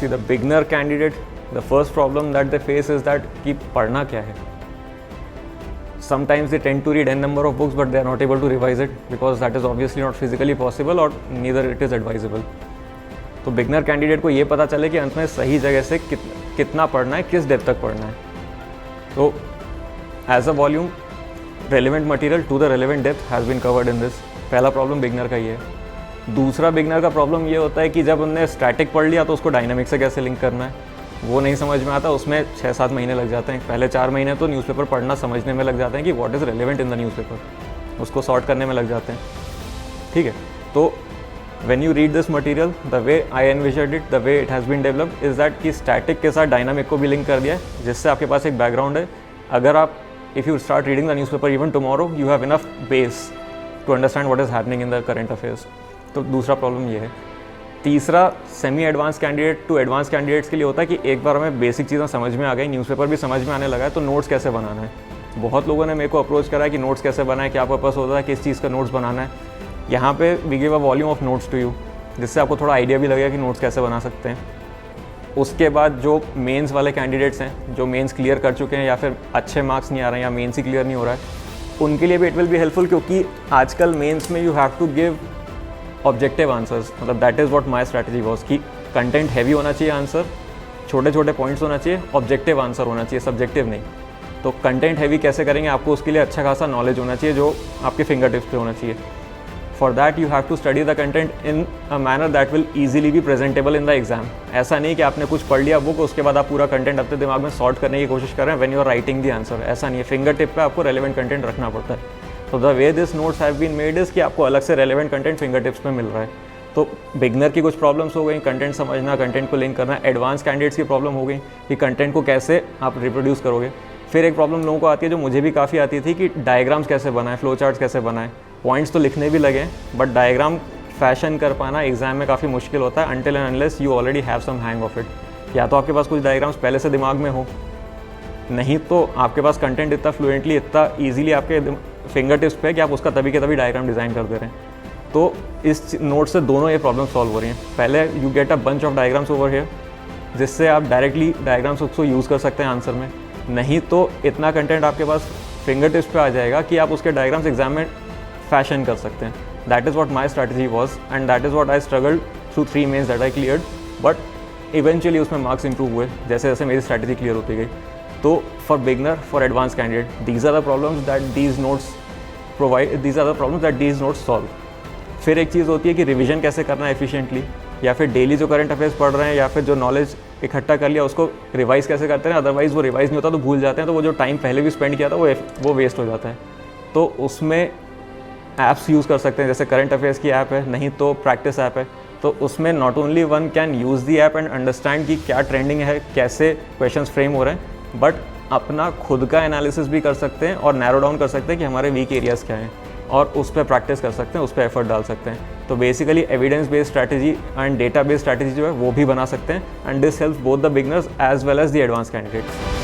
The beginner candidate, the first problem that they face is that कि पढ़ना क्या है. Sometimes they tend to read n number of books but they are not able to revise it because that is obviously not physically possible or neither it is advisable. तो beginner candidate को ये पता चले कि अंत में सही जगह से कितना पढ़ना है, किस डेप्थ तक पढ़ना है. तो as a volume relevant material to the relevant depth has been covered in this. पहला प्रॉब्लम बिगनर का ये है. दूसरा बिगनर का प्रॉब्लम ये होता है कि जब उन्होंने स्टैटिक पढ़ लिया तो उसको डायनामिक से कैसे लिंक करना है वो नहीं समझ में आता. उसमें 6-7 महीने लग जाते हैं. पहले 4 महीने तो न्यूज़पेपर पढ़ना समझने में लग जाते हैं कि what is relevant in the newspaper, उसको सॉर्ट करने में लग जाते हैं. ठीक है. तो when you read this material the way I envisioned it, the way it has been developed is that कि स्टैटिक के साथ डायनामिक को भी लिंक कर दिया है जिससे आपके पास एक बैकग्राउंड है. अगर आप if you start reading the newspaper even tomorrow you have enough base to understand what is happening in the current affairs. तो दूसरा प्रॉब्लम ये है. तीसरा semi advance candidate to advance candidates के लिए होता है कि एक बार हमें बेसिक चीज़ें समझ में आ गई, न्यूज़पेपर भी समझ में आने लगा है, तो नोट्स कैसे बनाना है. बहुत लोगों ने मेरे को अप्रोच करा है कि नोट्स कैसे बनाएं, क्या पर्पस होता है, किस चीज़ का नोट्स बनाना है. यहाँ पे we give a volume of notes to you जिससे आपको थोड़ा आइडिया भी लगेगा कि नोट्स कैसे बना सकते हैं. उसके बाद जो मेंस वाले कैंडिडेट्स हैं जो मेंस क्लियर कर चुके हैं या फिर अच्छे मार्क्स नहीं आ रहे हैं या मेंस ही क्लियर नहीं हो रहा है, उनके लिए भी इट विल बी हेल्पफुल क्योंकि आजकल मेंस में you have to give objective answers. मतलब that is what my strategy was कि कंटेंट हैवी होना चाहिए आंसर, छोटे छोटे पॉइंट्स होना चाहिए, ऑब्जेक्टिव आंसर होना चाहिए, सब्जेक्टिव नहीं. तो कंटेंट हैवी कैसे करेंगे, आपको उसके लिए अच्छा खासा नॉलेज होना चाहिए जो आपके फिंगर टिप्स पे होना चाहिए. For that you have to study the content in a manner that will easily be presentable in the exam. ऐसा नहीं कि आपने कुछ पढ़ लिया बुक उसके बाद आप पूरा कंटेंट अपने दिमाग में सॉर्ट करने की कोशिश कर रहे हैं when you are writing the answer. ऐसा नहीं है. फिंगर टिप पे आपको रेलेवेंट कंटेंट रखना पड़ता है. तो the way this notes have been made is कि आपको अलग से रेलेवेंट कंटेंट फिंगर टिप्स में मिल रहा है. तो बिगनर की कुछ प्रॉब्लम्स हो गई, कंटेंट समझना, कंटेंट को लिंक करना. एडवांस कैंडिडेट्स की प्रॉब्लम हो गई कि कंटेंट को कैसे आप रिप्रोड्यूस करोगे. फिर एक प्रॉब्लम लोगों को आती है जो मुझे भी काफ़ी आती थी कि डायग्राम्स कैसे बनाएं, फ्लो चार्ट्स कैसे बनाएं. पॉइंट्स तो लिखने भी लगे बट डायग्राम फैशन कर पाना एग्जाम में काफ़ी मुश्किल होता है until and unless you already have some hang of it. या तो आपके पास कुछ डायग्राम्स पहले से दिमाग में हो, नहीं तो आपके पास कंटेंट इतना फ्लुएंटली इतना ईजिली आपके फिंगर टिप्स पे कि आप उसका तभी के तभी डायग्राम डिज़ाइन कर दे रहे हैं. तो इस नोट से दोनों ये प्रॉब्लम सॉल्व हो रही हैं. पहले you get a bunch of diagrams over here जिससे आप डायरेक्टली डायग्राम्स उसको यूज़ कर सकते हैं आंसर में. नहीं तो इतना कंटेंट आपके पास फिंगर टिप्स पे आ जाएगा कि आप उसके डायग्राम्स एग्जाम में फैशन कर सकते हैं. That is what my strategy was and that is what I struggled through 3 mains that I cleared. But eventually उसमें मार्क्स इंप्रूव हुए जैसे जैसे मेरी स्ट्रैटेजी क्लियर होती गई. तो for beginner, for advance candidate, these are the problems that these notes provide, these are the problems that these notes solve. फिर एक चीज़ होती है कि रिवीजन कैसे करना है एफिशिएंटली, या फिर डेली जो करंट अफेयर्स पढ़ रहे हैं या फिर जो नॉलेज इकट्ठा कर लिया उसको रिवाइज कैसे करते हैं. अदरवाइज़ वो रिवाइज नहीं होता तो भूल जाते हैं, तो वो जो टाइम पहले भी स्पेंड किया था वो वेस्ट हो जाता है. तो उसमें ऐप्स यूज़ कर सकते हैं जैसे करंट अफेयर्स की ऐप है, नहीं तो प्रैक्टिस ऐप है. तो उसमें not only one can use the app and understand कि क्या ट्रेंडिंग है, कैसे क्वेश्चंस फ्रेम हो रहे हैं, बट अपना खुद का एनालिसिस भी कर सकते हैं और नैरो डाउन कर सकते हैं कि हमारे वीक एरियाज़ क्या हैं और उस पर प्रैक्टिस कर सकते हैं, उस पर एफर्ट डाल सकते हैं. तो basically evidence based strategy and data based strategy जो है वो भी बना सकते हैं. And this helps both the beginners as well as the advance candidates.